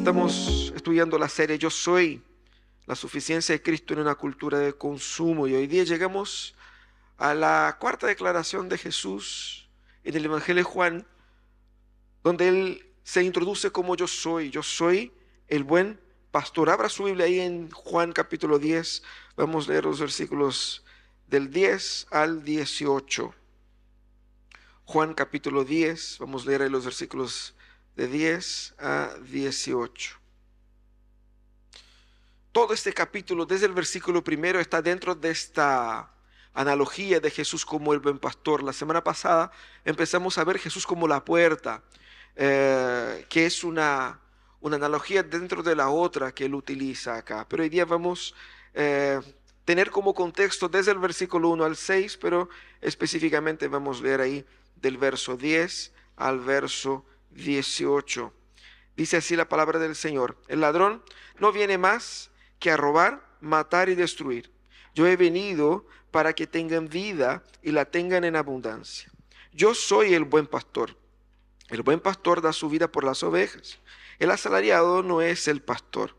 Estamos estudiando la serie Yo Soy, la suficiencia de Cristo en una cultura de consumo, y hoy día llegamos a la cuarta declaración de Jesús en el Evangelio de Juan, donde Él se introduce como yo soy el buen pastor. Abra su Biblia ahí en Juan capítulo 10, vamos a leer los versículos del 10 al 18. Juan capítulo 10, vamos a leer ahí los versículos de 10 a 18. Todo este capítulo, desde el versículo primero, está dentro de esta analogía de Jesús como el buen pastor. La semana pasada empezamos a ver Jesús como la puerta, que es una analogía dentro de la otra que él utiliza acá. Pero hoy día vamos a tener como contexto desde el versículo 1 al 6, pero específicamente vamos a leer ahí del verso 10 al verso 18. Dice así la palabra del Señor: el ladrón no viene más que a robar, matar y destruir. Yo he venido para que tengan vida y la tengan en abundancia. Yo soy el buen pastor. El buen pastor da su vida por las ovejas. El asalariado no es el pastor,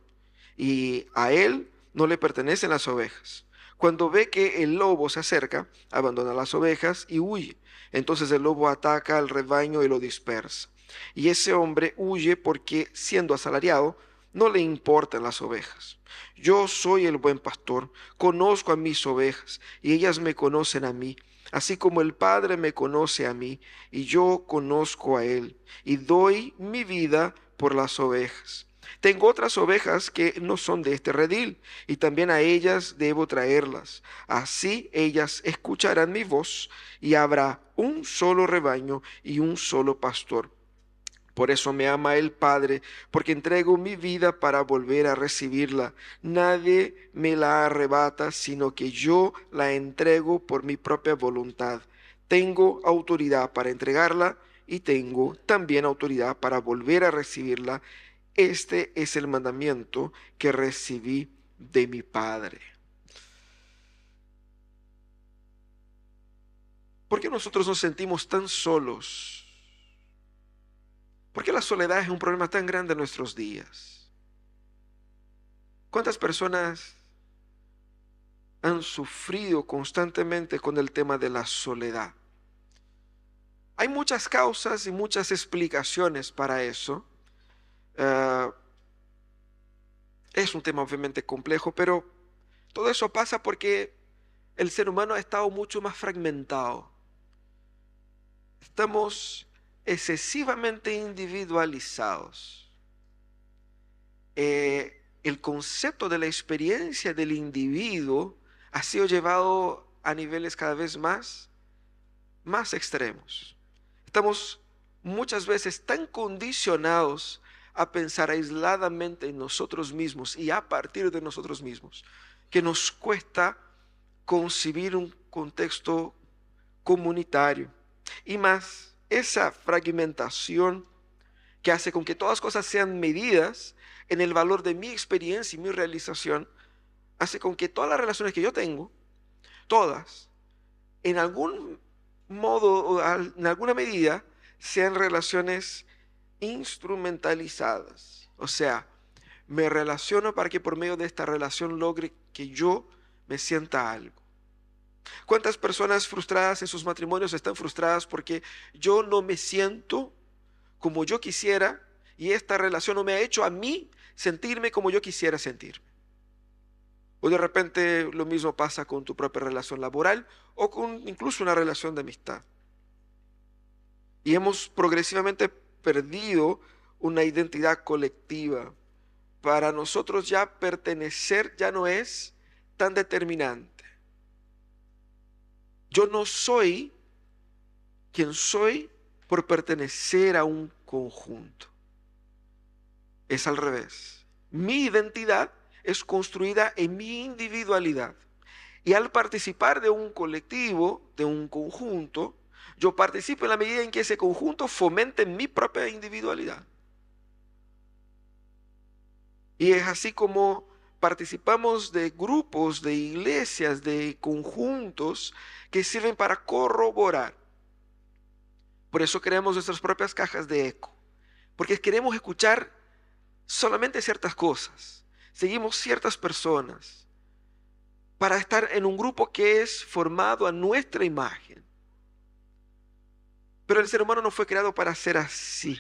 y a él no le pertenecen las ovejas. Cuando ve que el lobo se acerca, abandona las ovejas y huye. Entonces el lobo ataca al rebaño y lo dispersa. Y ese hombre huye porque, siendo asalariado, no le importan las ovejas. Yo soy el buen pastor, conozco a mis ovejas y ellas me conocen a mí, así como el Padre me conoce a mí y yo conozco a él, y doy mi vida por las ovejas. Tengo otras ovejas que no son de este redil, y también a ellas debo traerlas. Así ellas escucharán mi voz, y habrá un solo rebaño y un solo pastor. Por eso me ama el Padre, porque entrego mi vida para volver a recibirla. Nadie me la arrebata, sino que yo la entrego por mi propia voluntad. Tengo autoridad para entregarla y tengo también autoridad para volver a recibirla. Este es el mandamiento que recibí de mi Padre. ¿Por qué nosotros nos sentimos tan solos? ¿Por qué la soledad es un problema tan grande en nuestros días? ¿Cuántas personas han sufrido constantemente con el tema de la soledad? Hay muchas causas y muchas explicaciones para eso. Es un tema obviamente complejo, pero todo eso pasa porque el ser humano ha estado mucho más fragmentado. Estamos excesivamente individualizados. El concepto de la experiencia del individuo ha sido llevado a niveles cada vez más extremos. Estamos muchas veces tan condicionados a pensar aisladamente en nosotros mismos y a partir de nosotros mismos, que nos cuesta concebir un contexto comunitario. Y más, esa fragmentación que hace con que todas las cosas sean medidas en el valor de mi experiencia y mi realización, hace con que todas las relaciones que yo tengo, todas, en algún modo o en alguna medida, sean relaciones instrumentalizadas. O sea, me relaciono para que por medio de esta relación logre que yo me sienta algo. ¿Cuántas personas frustradas en sus matrimonios están frustradas porque yo no me siento como yo quisiera y esta relación no me ha hecho a mí sentirme como yo quisiera sentirme? O de repente lo mismo pasa con tu propia relación laboral o con incluso una relación de amistad. Y hemos progresivamente perdido una identidad colectiva. Para nosotros ya pertenecer ya no es tan determinante. Yo no soy quien soy por pertenecer a un conjunto. Es al revés. Mi identidad es construida en mi individualidad. Y al participar de un colectivo, de un conjunto, yo participo en la medida en que ese conjunto fomente mi propia individualidad. Y es así como participamos de grupos, de iglesias, de conjuntos que sirven para corroborar. Por eso creamos nuestras propias cajas de eco, porque queremos escuchar solamente ciertas cosas, seguimos ciertas personas para estar en un grupo que es formado a nuestra imagen. Pero el ser humano no fue creado para ser así.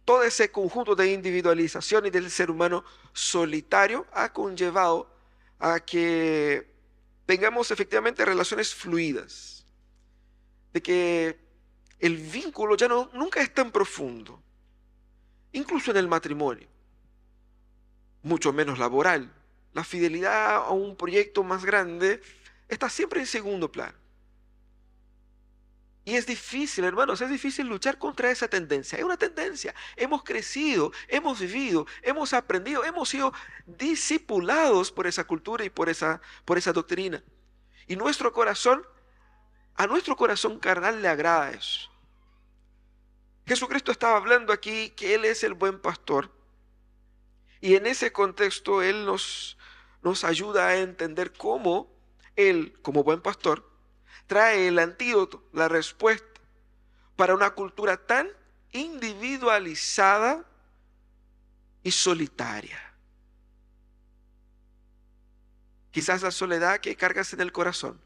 Todo ese conjunto de individualización y del ser humano solitario ha conllevado a que tengamos efectivamente relaciones fluidas, de que el vínculo ya nunca es tan profundo, incluso en el matrimonio, mucho menos laboral. La fidelidad a un proyecto más grande está siempre en segundo plano. Y es difícil, hermanos, es difícil luchar contra esa tendencia. Es una tendencia. Hemos crecido, hemos vivido, hemos aprendido, hemos sido discipulados por esa cultura y por esa doctrina. Y a nuestro corazón carnal le agrada eso. Jesucristo estaba hablando aquí que Él es el buen pastor. Y en ese contexto Él nos ayuda a entender cómo Él, como buen pastor, trae el antídoto, la respuesta para una cultura tan individualizada y solitaria. Quizás la soledad que cargas en el corazón,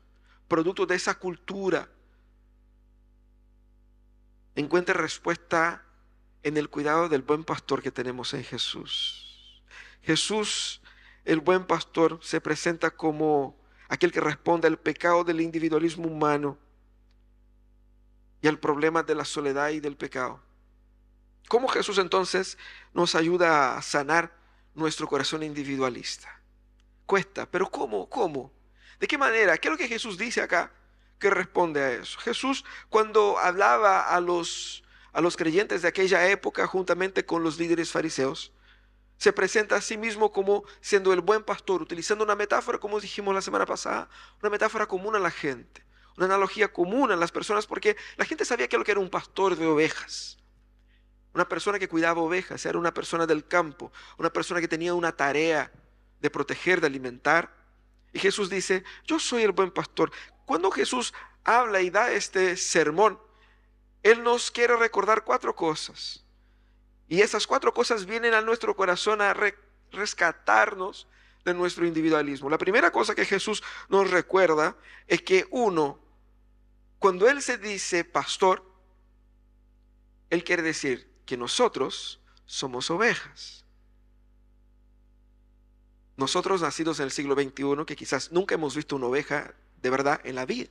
producto de esa cultura, encuentre respuesta en el cuidado del buen pastor que tenemos en Jesús. Jesús, el buen pastor, se presenta como aquel que responde al pecado del individualismo humano y al problema de la soledad y del pecado. ¿Cómo Jesús entonces nos ayuda a sanar nuestro corazón individualista? Cuesta, pero ¿cómo? ¿Cómo? ¿De qué manera? ¿Qué es lo que Jesús dice acá que responde a eso? Jesús, cuando hablaba a los creyentes de aquella época juntamente con los líderes fariseos, se presenta a sí mismo como siendo el buen pastor, utilizando una metáfora, como dijimos la semana pasada, una metáfora común a la gente, una analogía común a las personas, porque la gente sabía que lo que era un pastor de ovejas, una persona que cuidaba ovejas, era una persona del campo, una persona que tenía una tarea de proteger, de alimentar. Y Jesús dice, yo soy el buen pastor. Cuando Jesús habla y da este sermón, Él nos quiere recordar 4 cosas. Y esas 4 cosas vienen a nuestro corazón a rescatarnos de nuestro individualismo. La primera cosa que Jesús nos recuerda es que cuando Él se dice pastor, Él quiere decir que nosotros somos ovejas. Nosotros nacidos en el siglo XXI, que quizás nunca hemos visto una oveja de verdad en la vida,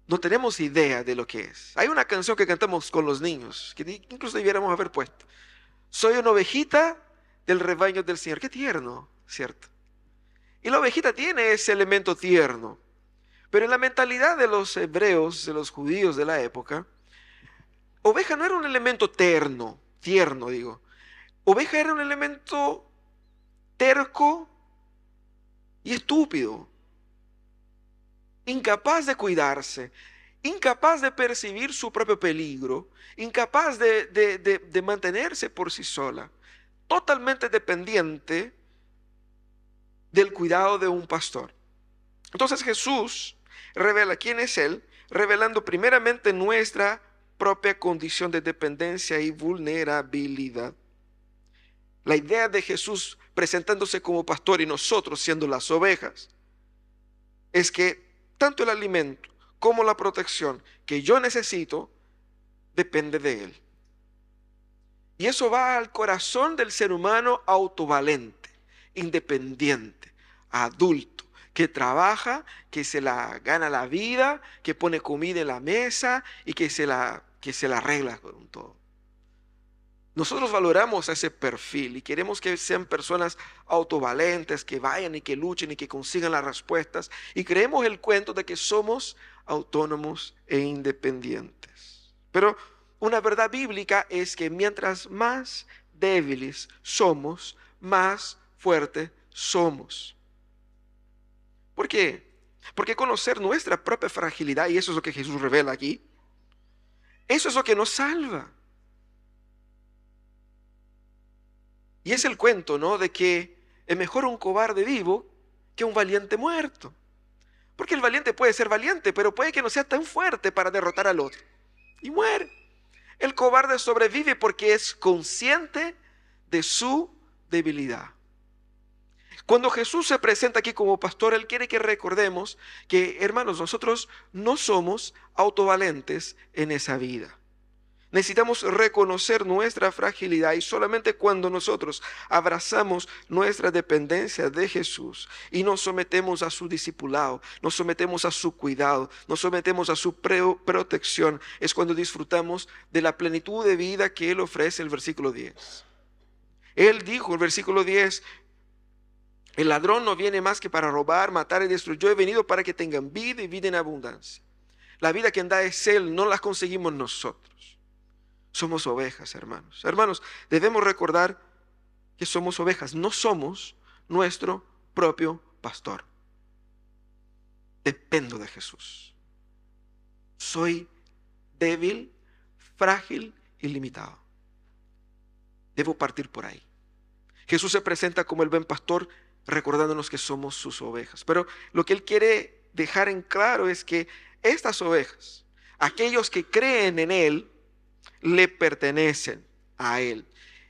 no tenemos idea de lo que es. Hay una canción que cantamos con los niños, que incluso debiéramos haber puesto. Soy una ovejita del rebaño del Señor. Qué tierno, ¿cierto? Y la ovejita tiene ese elemento tierno. Pero en la mentalidad de los hebreos, de los judíos de la época, oveja no era un elemento tierno digo. Oveja era un elemento terco y estúpido, incapaz de cuidarse, incapaz de percibir su propio peligro, incapaz de mantenerse por sí sola, totalmente dependiente del cuidado de un pastor. Entonces Jesús revela quién es Él, revelando primeramente nuestra propia condición de dependencia y vulnerabilidad. La idea de Jesús presentándose como pastor y nosotros siendo las ovejas es que tanto el alimento como la protección que yo necesito depende de Él. Y eso va al corazón del ser humano autovalente, independiente, adulto, que trabaja, que se la gana la vida, que pone comida en la mesa y que se la arregla con todo. Nosotros valoramos ese perfil y queremos que sean personas autovalentes, que vayan y que luchen y que consigan las respuestas. Y creemos el cuento de que somos autónomos e independientes. Pero una verdad bíblica es que mientras más débiles somos, más fuertes somos. ¿Por qué? Porque conocer nuestra propia fragilidad, y eso es lo que Jesús revela aquí, eso es lo que nos salva. Y es el cuento, ¿no?, de que es mejor un cobarde vivo que un valiente muerto. Porque el valiente puede ser valiente, pero puede que no sea tan fuerte para derrotar al otro. Y muere. El cobarde sobrevive porque es consciente de su debilidad. Cuando Jesús se presenta aquí como pastor, Él quiere que recordemos que, hermanos, nosotros no somos autovalentes en esa vida. Necesitamos reconocer nuestra fragilidad, y solamente cuando nosotros abrazamos nuestra dependencia de Jesús y nos sometemos a su discipulado, nos sometemos a su cuidado, nos sometemos a su protección, es cuando disfrutamos de la plenitud de vida que Él ofrece. El versículo 10. Él dijo, el versículo 10, el ladrón no viene más que para robar, matar y destruir. Yo he venido para que tengan vida y vida en abundancia. La vida que da es Él, no la conseguimos nosotros. Somos ovejas, hermanos. Hermanos, debemos recordar que somos ovejas. No somos nuestro propio pastor. Dependo de Jesús. Soy débil, frágil y limitado. Debo partir por ahí. Jesús se presenta como el buen pastor, recordándonos que somos sus ovejas. Pero lo que Él quiere dejar en claro es que estas ovejas, aquellos que creen en Él, le pertenecen a Él.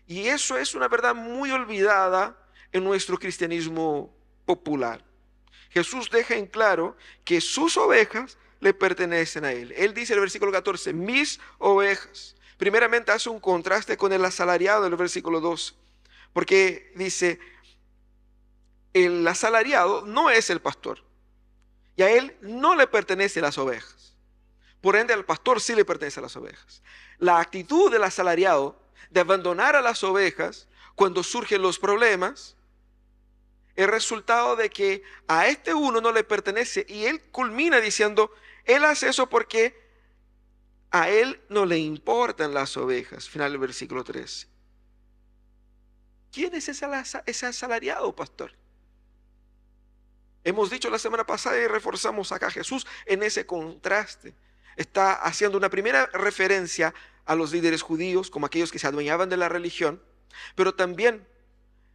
Y eso es una verdad muy olvidada en nuestro cristianismo popular. Jesús deja en claro que sus ovejas le pertenecen a Él. Él dice en el versículo 14, mis ovejas. Primeramente hace un contraste con el asalariado del versículo 12. Porque dice, el asalariado no es el pastor. Y a él no le pertenecen las ovejas. Por ende, al pastor sí le pertenecen las ovejas. La actitud del asalariado de abandonar a las ovejas cuando surgen los problemas es resultado de que a este uno no le pertenece. Y él culmina diciendo, él hace eso porque a él no le importan las ovejas. Final del versículo 13. ¿Quién es ese asalariado, pastor? Hemos dicho la semana pasada y reforzamos acá, Jesús en ese contraste está haciendo una primera referencia a los líderes judíos como aquellos que se adueñaban de la religión, pero también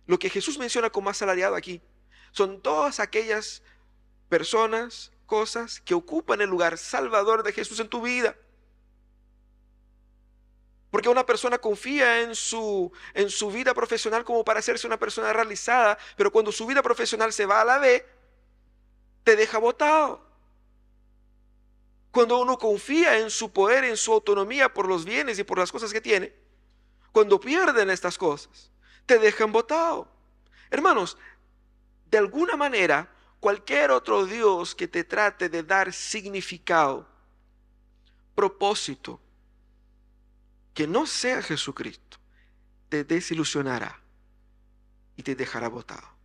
lo que Jesús menciona como asalariado aquí son todas aquellas personas, cosas que ocupan el lugar salvador de Jesús en tu vida. Porque una persona confía en su vida profesional como para hacerse una persona realizada, pero cuando su vida profesional se va a la B, te deja botado. Cuando uno confía en su poder, en su autonomía por los bienes y por las cosas que tiene, cuando pierden estas cosas, te dejan botado. Hermanos, de alguna manera, cualquier otro Dios que te trate de dar significado, propósito, que no sea Jesucristo, te desilusionará y te dejará botado.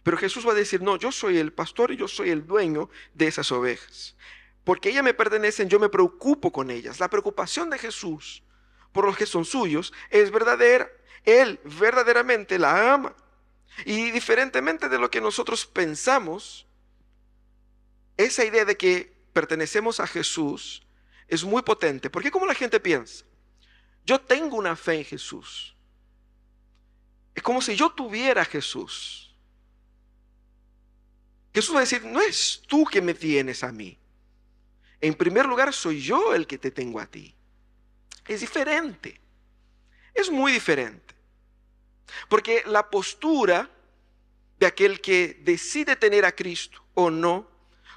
Pero Jesús va a decir, no, yo soy el pastor y yo soy el dueño de esas ovejas. Porque ellas me pertenecen, yo me preocupo con ellas. La preocupación de Jesús por los que son suyos es verdadera. Él verdaderamente la ama. Y diferentemente de lo que nosotros pensamos, esa idea de que pertenecemos a Jesús es muy potente. Porque como la gente piensa, yo tengo una fe en Jesús. Es como si yo tuviera a Jesús. Jesús va a decir, no es tú que me tienes a mí. En primer lugar, soy yo el que te tengo a ti. Es diferente. Es muy diferente. Porque la postura de aquel que decide tener a Cristo o no,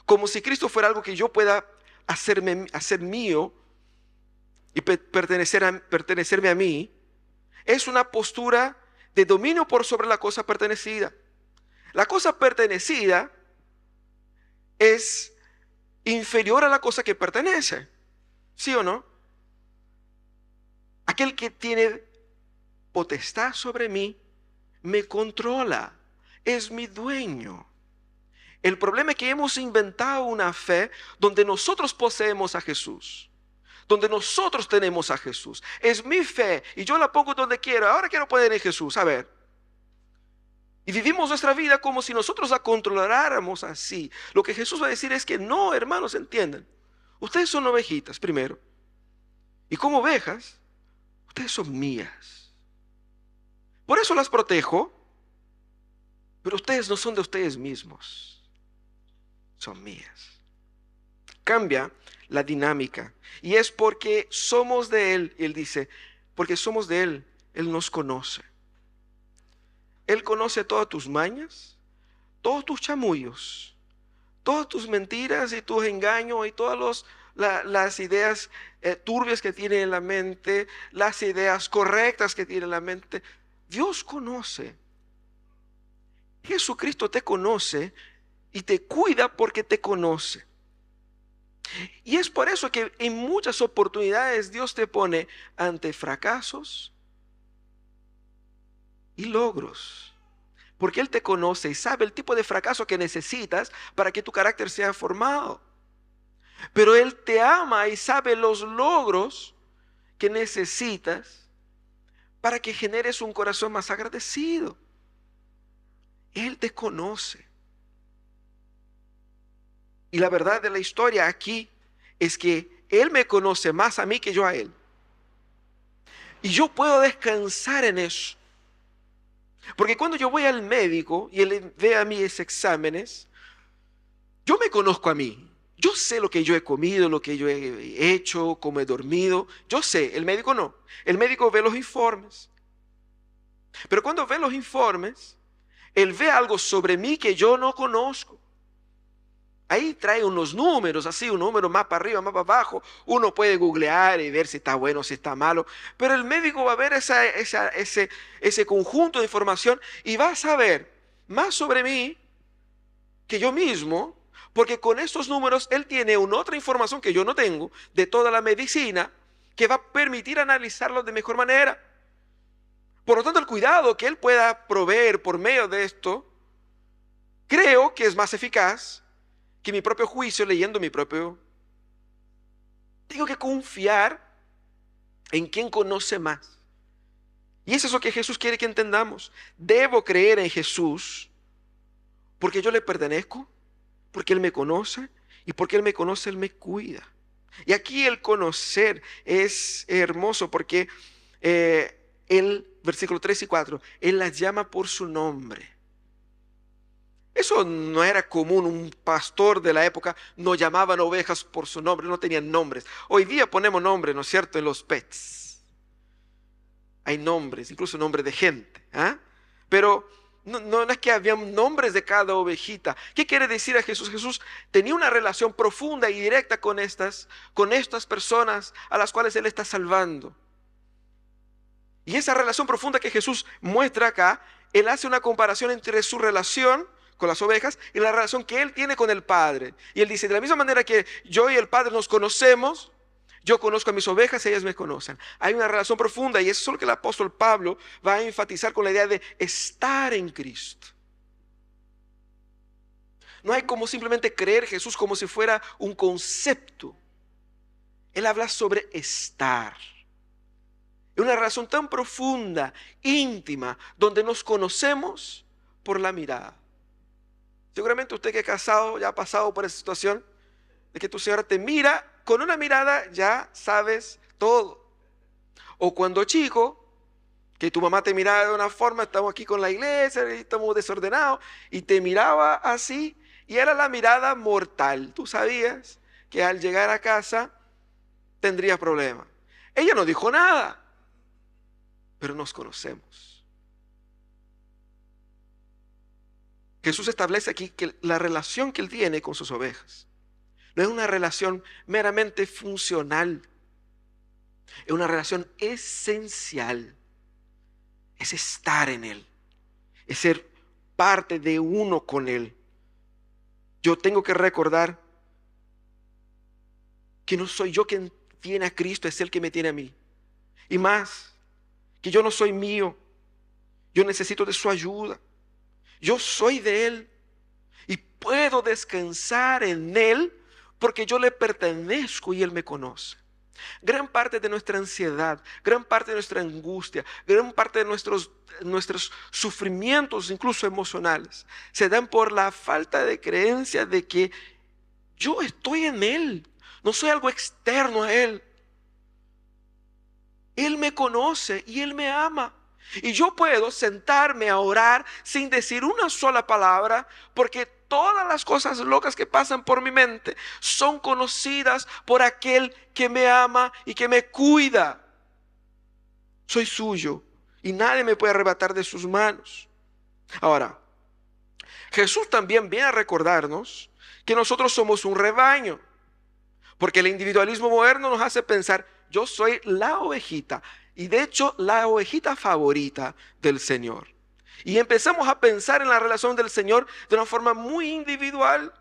como si Cristo fuera algo que yo pueda hacer mío y pertenecerme a mí, es una postura de dominio por sobre la cosa pertenecida. La cosa pertenecida es inferior a la cosa que pertenece. ¿Sí o no? Aquel que tiene potestad sobre mí me controla, es mi dueño. El problema es que hemos inventado una fe donde nosotros poseemos a Jesús, donde nosotros tenemos a Jesús. Es mi fe y yo la pongo donde quiero. Ahora quiero poner en Jesús, a ver. Y vivimos nuestra vida como si nosotros la controláramos así. Lo que Jesús va a decir es que no, hermanos, entiendan. Ustedes son ovejitas primero. Y como ovejas, ustedes son mías. Por eso las protejo. Pero ustedes no son de ustedes mismos. Son mías. Cambia la dinámica. Y es porque somos de Él. Y Él dice, porque somos de Él, Él nos conoce. Él conoce todas tus mañas, todos tus chamullos, todas tus mentiras y tus engaños y todas las ideas turbias que tiene en la mente, las ideas correctas que tiene en la mente. Dios conoce. Jesucristo te conoce y te cuida porque te conoce. Y es por eso que en muchas oportunidades Dios te pone ante fracasos y logros. Porque Él te conoce y sabe el tipo de fracaso que necesitas para que tu carácter sea formado. Pero Él te ama y sabe los logros que necesitas para que generes un corazón más agradecido. Él te conoce. Y la verdad de la historia aquí es que Él me conoce más a mí que yo a Él. Y yo puedo descansar en eso. Porque cuando yo voy al médico y él ve a mis exámenes, yo me conozco a mí. Yo sé lo que yo he comido, lo que yo he hecho, cómo he dormido. Yo sé, el médico no. El médico ve los informes. Pero cuando ve los informes, él ve algo sobre mí que yo no conozco. Ahí trae unos números, así, un número más para arriba, más para abajo. Uno puede googlear y ver si está bueno, si está malo. Pero el médico va a ver ese conjunto de información y va a saber más sobre mí que yo mismo, porque con estos números él tiene una otra información que yo no tengo de toda la medicina que va a permitir analizarlo de mejor manera. Por lo tanto, el cuidado que él pueda proveer por medio de esto, creo que es más eficaz que mi propio juicio leyendo mi propio. Tengo que confiar en quien conoce más. Y eso es lo que Jesús quiere que entendamos. Debo creer en Jesús porque yo le pertenezco, porque Él me conoce y porque Él me conoce, Él me cuida. Y aquí el conocer es hermoso porque Él, versículo 3 y 4, Él las llama por su nombre. Eso no era común, un pastor de la época no llamaban ovejas por su nombre, no tenían nombres. Hoy día ponemos nombres, ¿no es cierto?, en los pets. Hay nombres, incluso nombres de gente. Pero no es que había nombres de cada ovejita. ¿Qué quiere decir a Jesús? Jesús tenía una relación profunda y directa con estas personas a las cuales Él está salvando. Y esa relación profunda que Jesús muestra acá, Él hace una comparación entre su relación con las ovejas y la relación que Él tiene con el Padre. Y Él dice, de la misma manera que yo y el Padre nos conocemos, yo conozco a mis ovejas y ellas me conocen. Hay una relación profunda y eso es lo que el apóstol Pablo va a enfatizar con la idea de estar en Cristo. No hay como simplemente creer Jesús como si fuera un concepto. Él habla sobre estar. Es una relación tan profunda, íntima, donde nos conocemos por la mirada. Seguramente usted que es casado ya ha pasado por esa situación de que tu señora te mira, con una mirada ya sabes todo. O cuando chico, que tu mamá te miraba de una forma, estamos aquí con la iglesia, estamos desordenados, y te miraba así, y era la mirada mortal. Tú sabías que al llegar a casa tendrías problemas. Ella no dijo nada, pero nos conocemos. Jesús establece aquí que la relación que Él tiene con sus ovejas no es una relación meramente funcional, es una relación esencial, es estar en Él, es ser parte de uno con Él. Yo tengo que recordar que no soy yo quien tiene a Cristo, es Él que me tiene a mí. Y más, que yo no soy mío, yo necesito de su ayuda. Yo soy de Él y puedo descansar en Él porque yo le pertenezco y Él me conoce. Gran parte de nuestra ansiedad, gran parte de nuestra angustia, gran parte de nuestros sufrimientos, incluso emocionales, se dan por la falta de creencia de que yo estoy en Él, no soy algo externo a Él. Él me conoce y Él me ama. Y yo puedo sentarme a orar sin decir una sola palabra, porque todas las cosas locas que pasan por mi mente son conocidas por aquel que me ama y que me cuida. Soy suyo y nadie me puede arrebatar de sus manos. Ahora, Jesús también viene a recordarnos que nosotros somos un rebaño, porque el individualismo moderno nos hace pensar, yo soy la ovejita, y de hecho la ovejita favorita del Señor. Y empezamos a pensar en la relación del Señor de una forma muy individual.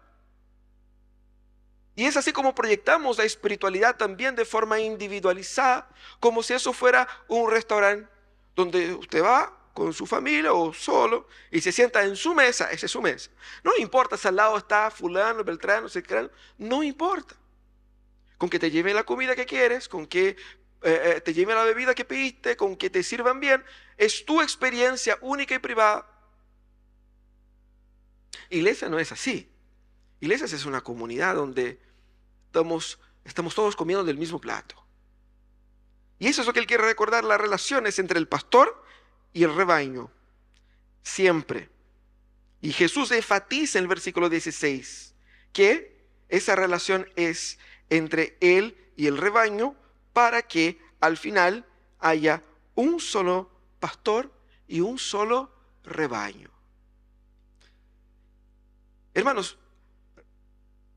Y es así como proyectamos la espiritualidad también de forma individualizada, como si eso fuera un restaurante donde usted va con su familia o solo y se sienta en su mesa, esa es su mesa. No importa si al lado está fulano, beltrano, ciclano, no importa. Con que te lleven la comida que quieres, con que te lleven la bebida que pediste, con que te sirvan bien, es tu experiencia única y privada. Iglesia no es así. Iglesia es una comunidad donde estamos todos comiendo del mismo plato. Y eso es lo que él quiere recordar, las relaciones entre el pastor y el rebaño. Siempre. Y Jesús enfatiza en el versículo 16 que esa relación es entre él y el rebaño para que al final haya un solo pastor y un solo rebaño. Hermanos,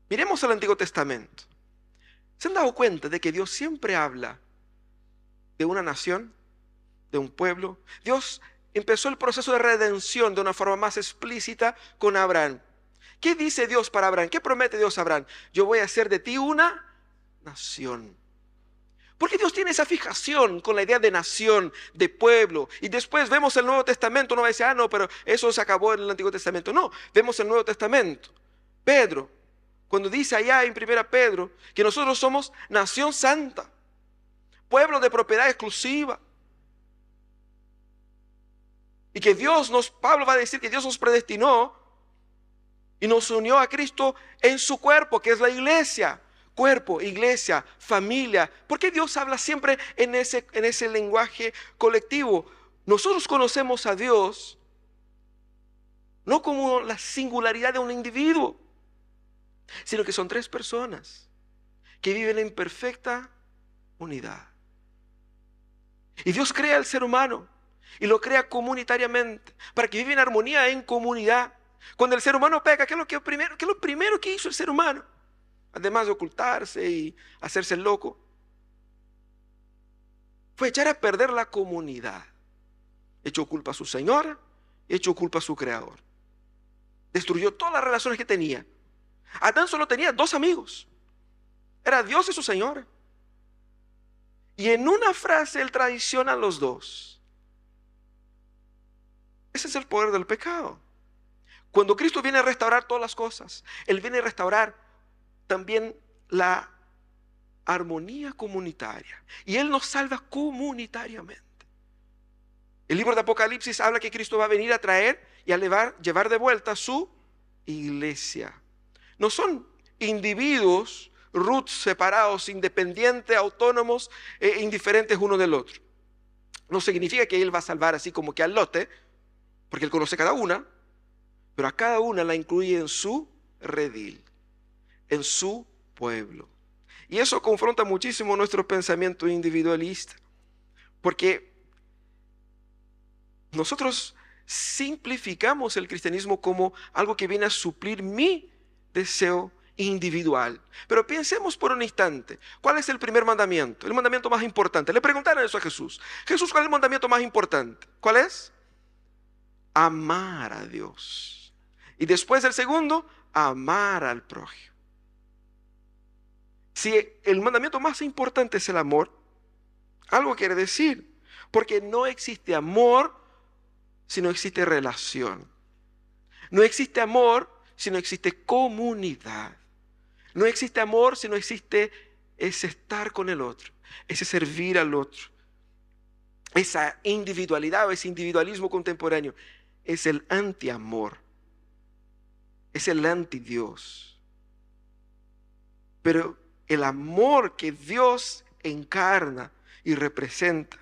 miremos al Antiguo Testamento. ¿Se han dado cuenta de que Dios siempre habla de una nación, de un pueblo? Dios empezó el proceso de redención de una forma más explícita con Abraham. ¿Qué dice Dios para Abraham? ¿Qué promete Dios a Abraham? Yo voy a hacer de ti una nación. Porque Dios tiene esa fijación con la idea de nación, de pueblo. Y después vemos el Nuevo Testamento, uno va a decir, no, pero eso se acabó en el Antiguo Testamento. No, vemos el Nuevo Testamento. Pedro, cuando dice allá en 1 Pedro que nosotros somos nación santa, pueblo de propiedad exclusiva. Y que Pablo va a decir que Dios nos predestinó y nos unió a Cristo en su cuerpo, que es la iglesia. Cuerpo, iglesia, familia. ¿Por qué Dios habla siempre en ese lenguaje colectivo? Nosotros conocemos a Dios no como la singularidad de un individuo, sino que son tres personas que viven en perfecta unidad. Y Dios crea al ser humano y lo crea comunitariamente para que viva en armonía, en comunidad. Cuando el ser humano peca, ¿qué es lo primero que hizo el ser humano? Además de ocultarse y hacerse el loco, fue echar a perder la comunidad. Echó culpa a su señora, echó culpa a su creador. Destruyó todas las relaciones que tenía. Adán solo tenía dos amigos. Era Dios y su señora. Y en una frase él traiciona a los dos. Ese es el poder del pecado. Cuando Cristo viene a restaurar todas las cosas, Él viene a restaurar también la armonía comunitaria. Y Él nos salva comunitariamente. El libro de Apocalipsis habla que Cristo va a venir a traer y a llevar de vuelta a su iglesia. No son individuos roots separados, independientes, autónomos, indiferentes uno del otro. No significa que Él va a salvar así como que al lote, porque Él conoce cada una, pero a cada una la incluye en su redil, en su pueblo. Y eso confronta muchísimo nuestro pensamiento individualista, porque nosotros simplificamos el cristianismo como algo que viene a suplir mi deseo individual. Pero pensemos por un instante, ¿cuál es el primer mandamiento? El mandamiento más importante. Le preguntaron eso a Jesús. Jesús, ¿cuál es el mandamiento más importante? ¿Cuál es? Amar a Dios. Y después el segundo, amar al prójimo. Si el mandamiento más importante es el amor, algo quiere decir, porque no existe amor si no existe relación. No existe amor si no existe comunidad. No existe amor si no existe ese estar con el otro, ese servir al otro. Esa individualidad o ese individualismo contemporáneo es el antiamor, es el antidios. Pero el amor que Dios encarna y representa,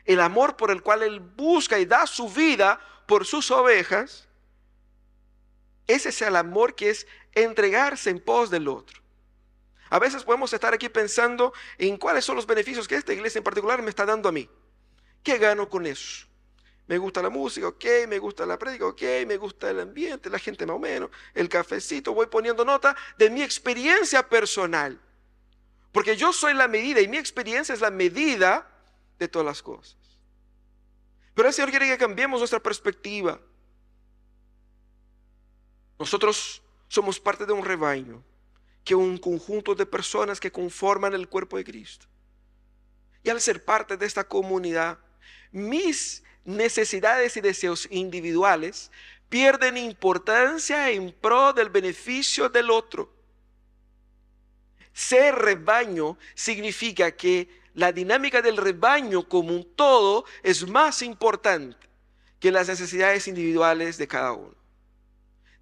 el amor por el cual Él busca y da su vida por sus ovejas, ese es el amor que es entregarse en pos del otro. A veces podemos estar aquí pensando en cuáles son los beneficios que esta iglesia en particular me está dando a mí. ¿Qué gano con eso? Me gusta la música, ok, me gusta la prédica, ok, me gusta el ambiente, la gente más o menos, el cafecito, voy poniendo nota de mi experiencia personal. Porque yo soy la medida y mi experiencia es la medida de todas las cosas. Pero el Señor quiere que cambiemos nuestra perspectiva. Nosotros somos parte de un rebaño, que es un conjunto de personas que conforman el cuerpo de Cristo. Y al ser parte de esta comunidad, mis necesidades y deseos individuales pierden importancia en pro del beneficio del otro. Ser rebaño significa que la dinámica del rebaño como un todo es más importante que las necesidades individuales de cada uno.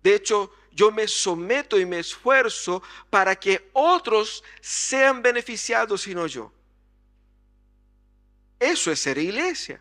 De hecho, yo me someto y me esfuerzo para que otros sean beneficiados y no yo. Eso es ser iglesia.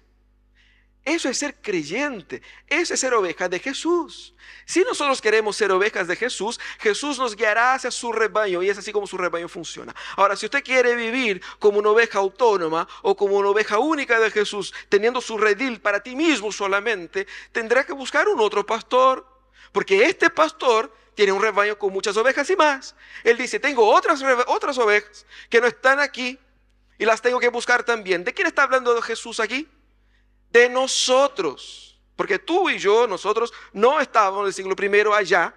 Eso es ser creyente. Eso es ser oveja de Jesús. Si nosotros queremos ser ovejas de Jesús, Jesús nos guiará hacia su rebaño y es así como su rebaño funciona. Ahora, si usted quiere vivir como una oveja autónoma o como una oveja única de Jesús, teniendo su redil para ti mismo solamente, tendrá que buscar un otro pastor. Porque este pastor tiene un rebaño con muchas ovejas y más. Él dice, tengo otras ovejas que no están aquí y las tengo que buscar también. ¿De quién está hablando Jesús aquí? De nosotros. Porque tú y yo, nosotros no estábamos en el siglo I allá.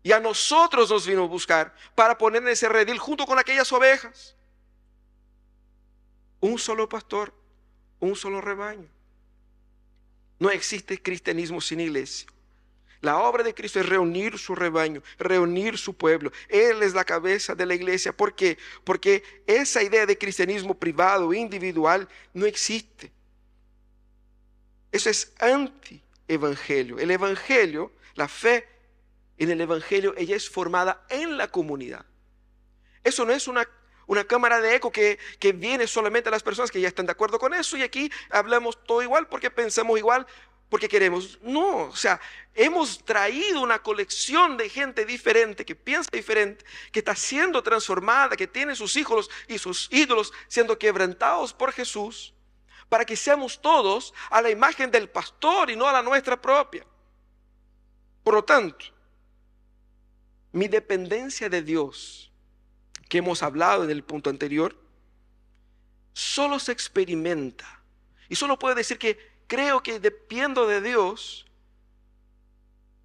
Y a nosotros nos vino a buscar para poner en ese redil junto con aquellas ovejas. Un solo pastor, un solo rebaño. No existe cristianismo sin iglesia. La obra de Cristo es reunir su rebaño, reunir su pueblo. Él es la cabeza de la iglesia. ¿Por qué? Porque esa idea de cristianismo privado, individual, no existe. Eso es anti-evangelio. El evangelio, la fe en el evangelio, ella es formada en la comunidad. Eso no es una cámara de eco que viene solamente a las personas que ya están de acuerdo con eso y aquí hablamos todo igual porque pensamos igual, porque queremos. No, o sea, hemos traído una colección de gente diferente, que piensa diferente, que está siendo transformada, que tiene sus hijos y sus ídolos siendo quebrantados por Jesús, para que seamos todos a la imagen del pastor y no a la nuestra propia. Por lo tanto, mi dependencia de Dios, que hemos hablado en el punto anterior, solo se experimenta y solo puedo decir que creo que dependo de Dios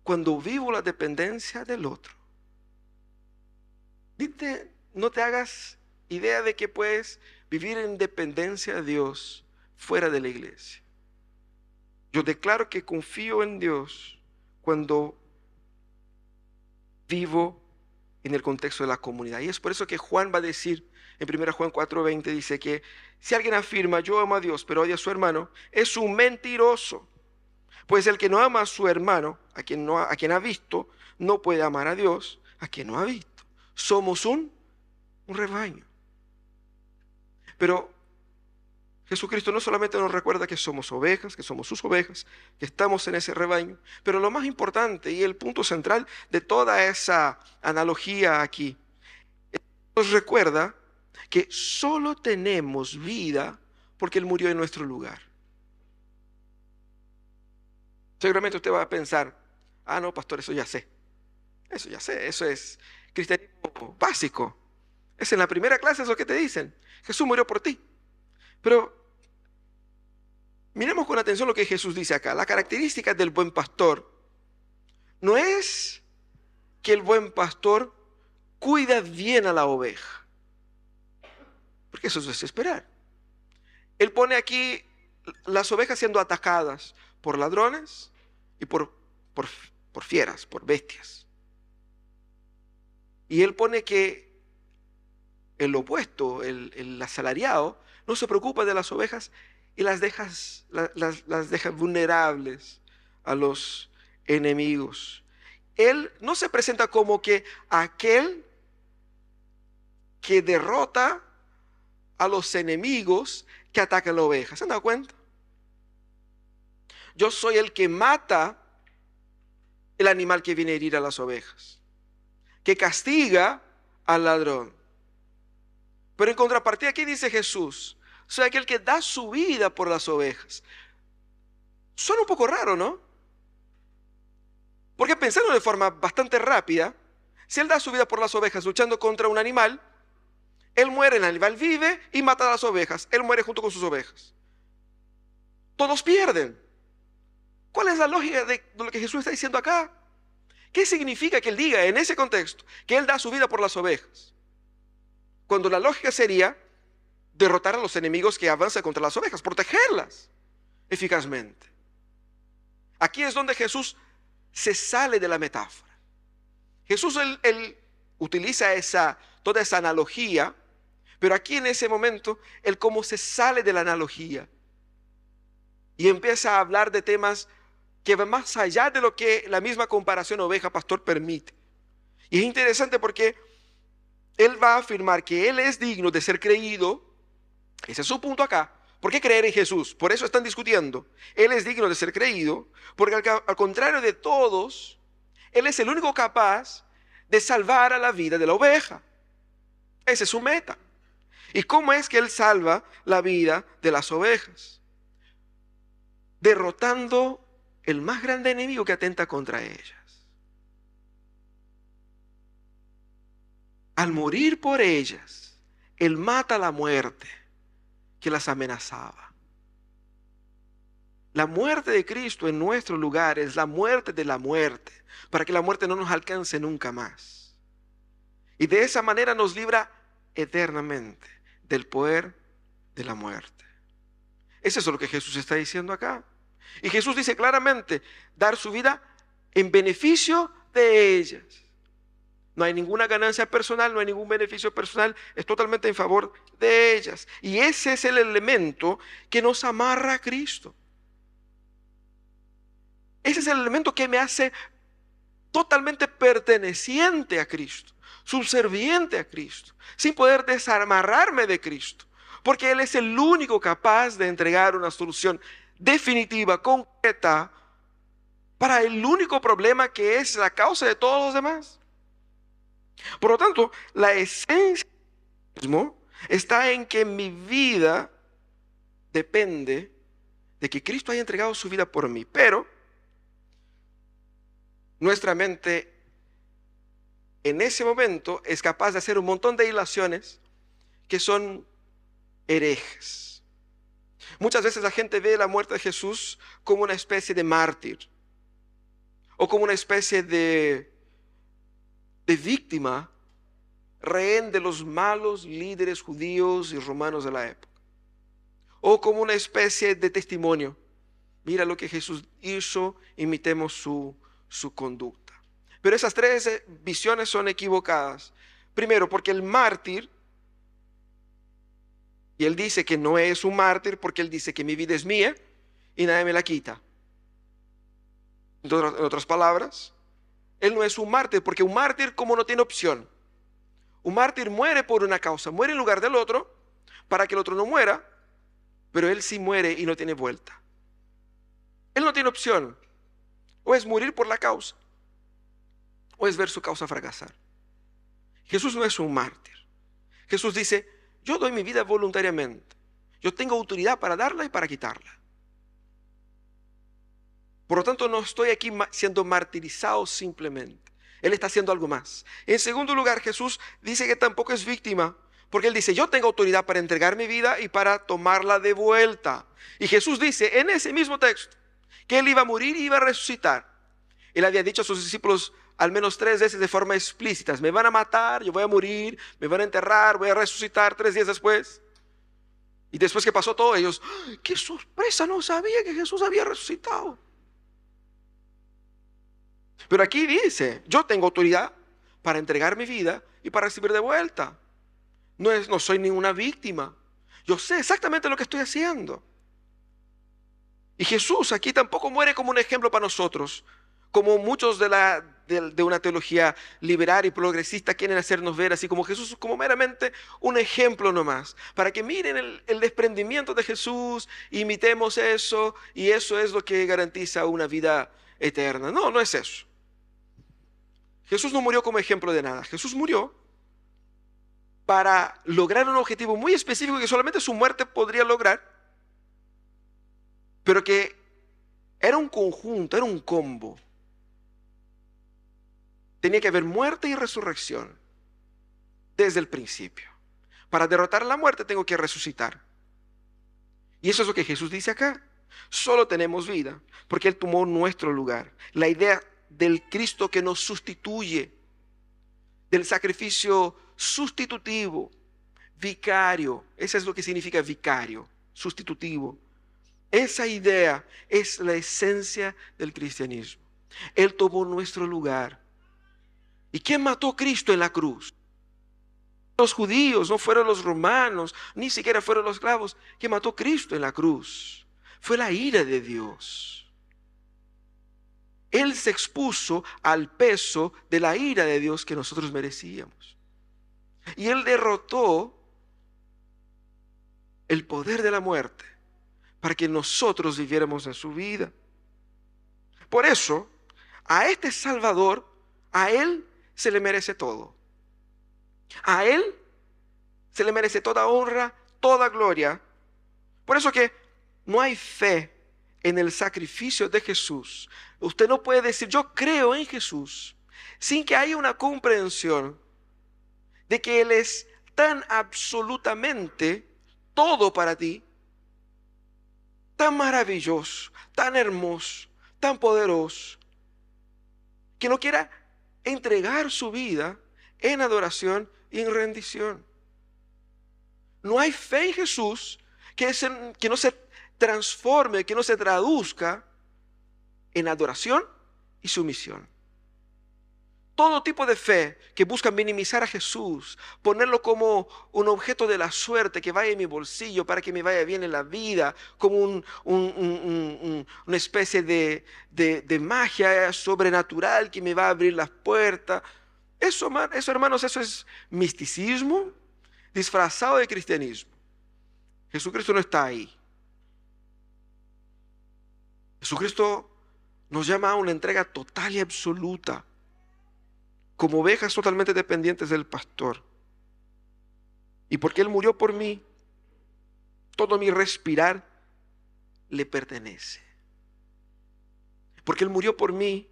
cuando vivo la dependencia del otro. No te hagas idea de que puedes vivir en dependencia de Dios fuera de la iglesia. Yo declaro que confío en Dios cuando vivo en el contexto de la comunidad. Y es por eso que Juan va a decir en 1 Juan 4:20, dice que si alguien afirma yo amo a Dios pero odia a su hermano, es un mentiroso. Pues el que no ama a su hermano, a quien ha visto, no puede amar a Dios a quien no ha visto. Somos un rebaño. Pero Jesucristo no solamente nos recuerda que somos ovejas, que somos sus ovejas, que estamos en ese rebaño, pero lo más importante y el punto central de toda esa analogía aquí, nos recuerda que solo tenemos vida porque Él murió en nuestro lugar. Seguramente usted va a pensar, no, pastor, eso ya sé, eso es cristianismo básico. Es en la primera clase es lo que te dicen, Jesús murió por ti. Pero miremos con atención lo que Jesús dice acá. La característica del buen pastor no es que el buen pastor cuida bien a la oveja, porque eso es esperar. Él pone aquí las ovejas siendo atacadas por ladrones y por fieras, por bestias. Y él pone que el opuesto, el asalariado, no se preocupa de las ovejas y las deja vulnerables a los enemigos. Él no se presenta como que aquel que derrota a los enemigos que atacan a la oveja. ¿Se han dado cuenta? Yo soy el que mata el animal que viene a herir a las ovejas, que castiga al ladrón. Pero en contrapartida, ¿qué dice Jesús? Soy aquel que da su vida por las ovejas. Suena un poco raro, ¿no? Porque pensando de forma bastante rápida, si él da su vida por las ovejas luchando contra un animal, él muere, el animal vive y mata a las ovejas. Él muere junto con sus ovejas. Todos pierden. ¿Cuál es la lógica de lo que Jesús está diciendo acá? ¿Qué significa que él diga en ese contexto que él da su vida por las ovejas? Cuando la lógica sería derrotar a los enemigos que avanzan contra las ovejas, protegerlas eficazmente. Aquí es donde Jesús se sale de la metáfora. Jesús él utiliza toda esa analogía, pero aquí en ese momento, él como se sale de la analogía y empieza a hablar de temas que van más allá de lo que la misma comparación oveja-pastor permite. Y es interesante porque él va a afirmar que él es digno de ser creído. Ese es su punto acá. ¿Por qué creer en Jesús? Por eso están discutiendo. Él es digno de ser creído, porque al contrario de todos, él es el único capaz de salvar a la vida de la oveja. Esa es su meta. ¿Y cómo es que él salva la vida de las ovejas? Derrotando el más grande enemigo que atenta contra ellas. Al morir por ellas, él mata la muerte que las amenazaba. La muerte de Cristo en nuestro lugar es la muerte de la muerte, para que la muerte no nos alcance nunca más. Y de esa manera nos libra eternamente del poder de la muerte. Eso es lo que Jesús está diciendo acá. Y Jesús dice claramente, dar su vida en beneficio de ellas. No hay ninguna ganancia personal, no hay ningún beneficio personal, es totalmente en favor de ellas. Y ese es el elemento que nos amarra a Cristo. Ese es el elemento que me hace totalmente perteneciente a Cristo, subserviente a Cristo, sin poder desamarrarme de Cristo, porque Él es el único capaz de entregar una solución definitiva, concreta, para el único problema que es la causa de todos los demás. Por lo tanto, la esencia del cristianismo está en que mi vida depende de que Cristo haya entregado su vida por mí. Pero nuestra mente en ese momento es capaz de hacer un montón de ilaciones que son herejes. Muchas veces la gente ve la muerte de Jesús como una especie de mártir o como una especie de víctima, rehén de los malos líderes judíos y romanos de la época, o como una especie de testimonio. Mira lo que Jesús hizo, imitemos su conducta. Pero esas tres visiones son equivocadas. Primero, porque el mártir, y él dice que no es un mártir porque él dice que mi vida es mía y nadie me la quita. En otras palabras, él no es un mártir, porque un mártir como no tiene opción. Un mártir muere por una causa, muere en lugar del otro, para que el otro no muera, pero él sí muere y no tiene vuelta. Él no tiene opción. O es morir por la causa, o es ver su causa fracasar. Jesús no es un mártir. Jesús dice, yo doy mi vida voluntariamente. Yo tengo autoridad para darla y para quitarla. Por lo tanto, no estoy aquí siendo martirizado simplemente. Él está haciendo algo más. En segundo lugar, Jesús dice que tampoco es víctima, porque Él dice, yo tengo autoridad para entregar mi vida y para tomarla de vuelta. Y Jesús dice en ese mismo texto que Él iba a morir y iba a resucitar. Él había dicho a sus discípulos al menos 3 veces de forma explícita, me van a matar, yo voy a morir, me van a enterrar, voy a resucitar 3 días después. Y después que pasó todo, ellos, ¡qué sorpresa! No sabía que Jesús había resucitado. Pero aquí dice, yo tengo autoridad para entregar mi vida y para recibir de vuelta. No soy ninguna víctima. Yo sé exactamente lo que estoy haciendo. Y Jesús aquí tampoco muere como un ejemplo para nosotros, como muchos de una teología liberal y progresista quieren hacernos ver, así como Jesús como meramente un ejemplo nomás, para que miren el desprendimiento de Jesús, imitemos eso, y eso es lo que garantiza una vida eterna. No, no es eso. Jesús no murió como ejemplo de nada. Jesús murió para lograr un objetivo muy específico que solamente su muerte podría lograr, pero que Era un conjunto, era un combo. Tenía que haber muerte y resurrección desde el principio. Para derrotar la muerte tengo que resucitar. Y eso es lo que Jesús dice acá. Solo tenemos vida porque Él tomó nuestro lugar. La idea del Cristo que nos sustituye, del sacrificio sustitutivo, vicario. Eso es lo que significa vicario, sustitutivo. Esa idea es la esencia del cristianismo. Él tomó nuestro lugar. ¿Y quién mató a Cristo en la cruz? Los judíos, no fueron los romanos, ni siquiera fueron los esclavos. ¿Quién mató a Cristo en la cruz? Fue la ira de Dios. Él se expuso al peso de la ira de Dios que nosotros merecíamos. Y Él derrotó el poder de la muerte para que nosotros viviéramos en su vida. Por eso, a este Salvador, a Él se le merece todo. A Él se le merece toda honra, toda gloria. Por eso que no hay fe en el sacrificio de Jesús. Usted no puede decir, yo creo en Jesús, sin que haya una comprensión de que Él es tan absolutamente todo para ti, tan maravilloso, tan hermoso, tan poderoso, que no quiera entregar su vida en adoración y en rendición. No hay fe en Jesús que no se transforme, que no se traduzca en adoración y sumisión. Todo tipo de fe que busca minimizar a Jesús, ponerlo como un objeto de la suerte que vaya en mi bolsillo para que me vaya bien en la vida, como una especie de magia sobrenatural que me va a abrir las puertas. Eso, hermanos, eso es misticismo disfrazado de cristianismo. Jesucristo no está ahí. Jesucristo nos llama a una entrega total y absoluta, como ovejas totalmente dependientes del pastor. Y porque Él murió por mí, todo mi respirar le pertenece. Porque Él murió por mí,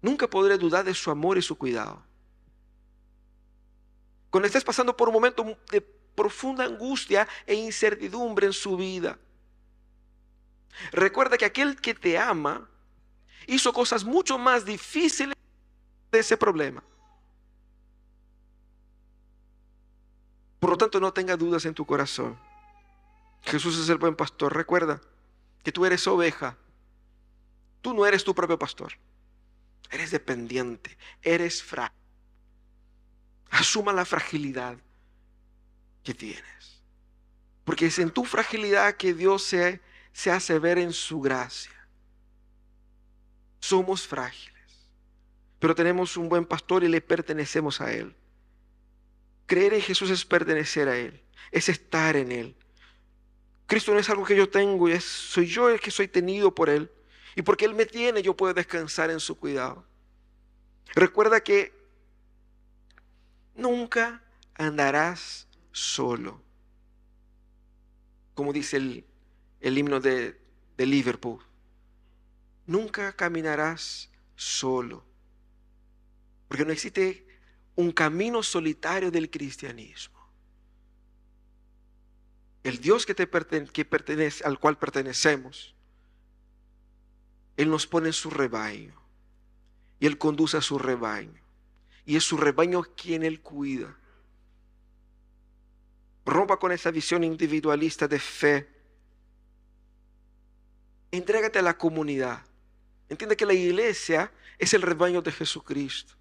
nunca podré dudar de su amor y su cuidado. Cuando estés pasando por un momento de profunda angustia e incertidumbre en su vida, recuerda que aquel que te ama hizo cosas mucho más difíciles de ese problema. Por lo tanto, no tenga dudas en tu corazón. Jesús es el buen pastor. Recuerda que tú eres oveja. Tú no eres tu propio pastor. Eres dependiente. Eres frágil. Asuma la fragilidad que tienes. Porque es en tu fragilidad que Dios se hace ver en su gracia. Somos frágiles, pero tenemos un buen pastor y le pertenecemos a Él. Creer en Jesús es pertenecer a Él, es estar en Él. Cristo no es algo que yo tengo, soy yo el que soy tenido por Él. Y porque Él me tiene, yo puedo descansar en su cuidado. Recuerda que nunca andarás solo. Como dice el himno de Liverpool. Nunca caminarás solo. Porque no existe un camino solitario del cristianismo. El Dios que pertenece, al cual pertenecemos, Él nos pone en su rebaño. Y Él conduce a su rebaño. Y es su rebaño quien Él cuida. Rompa con esa visión individualista de fe. Entrégate a la comunidad. Entiende que la iglesia es el rebaño de Jesucristo.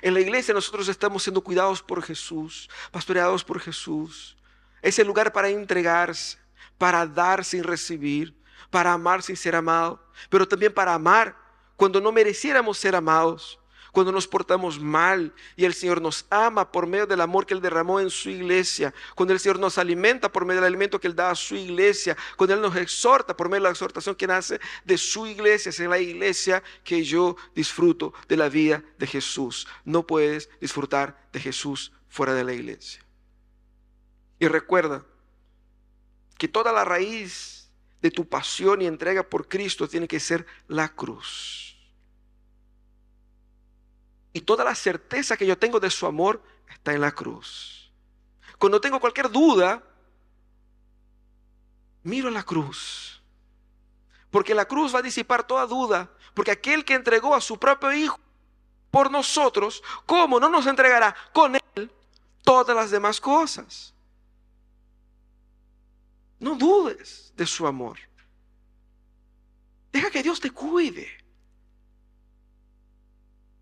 En la iglesia nosotros estamos siendo cuidados por Jesús, pastoreados por Jesús. Es el lugar para entregarse, para dar sin recibir, para amar sin ser amado, pero también para amar cuando no mereciéramos ser amados, cuando nos portamos mal y el Señor nos ama por medio del amor que Él derramó en su iglesia, cuando el Señor nos alimenta por medio del alimento que Él da a su iglesia, cuando Él nos exhorta por medio de la exhortación que nace de su iglesia. Es en la iglesia que yo disfruto de la vida de Jesús. No puedes disfrutar de Jesús fuera de la iglesia. Y recuerda que toda la raíz de tu pasión y entrega por Cristo tiene que ser la cruz. Y toda la certeza que yo tengo de su amor está en la cruz. Cuando tengo cualquier duda, miro a la cruz. Porque la cruz va a disipar toda duda. Porque aquel que entregó a su propio Hijo por nosotros, ¿cómo no nos entregará con Él todas las demás cosas? No dudes de su amor. Deja que Dios te cuide.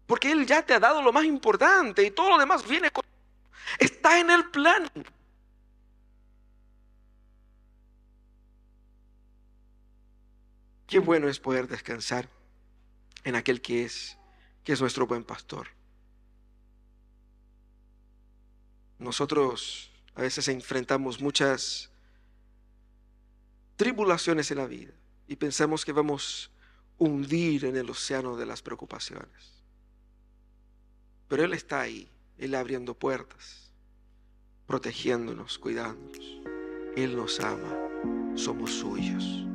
Porque Él ya te ha dado lo más importante y todo lo demás viene con... Está en el plan. Qué bueno es poder descansar en aquel que es nuestro buen pastor. Nosotros a veces enfrentamos muchas tribulaciones en la vida y pensamos que vamos a hundir en el océano de las preocupaciones. Pero Él está ahí, Él abriendo puertas, protegiéndonos, cuidándonos. Él nos ama, somos suyos.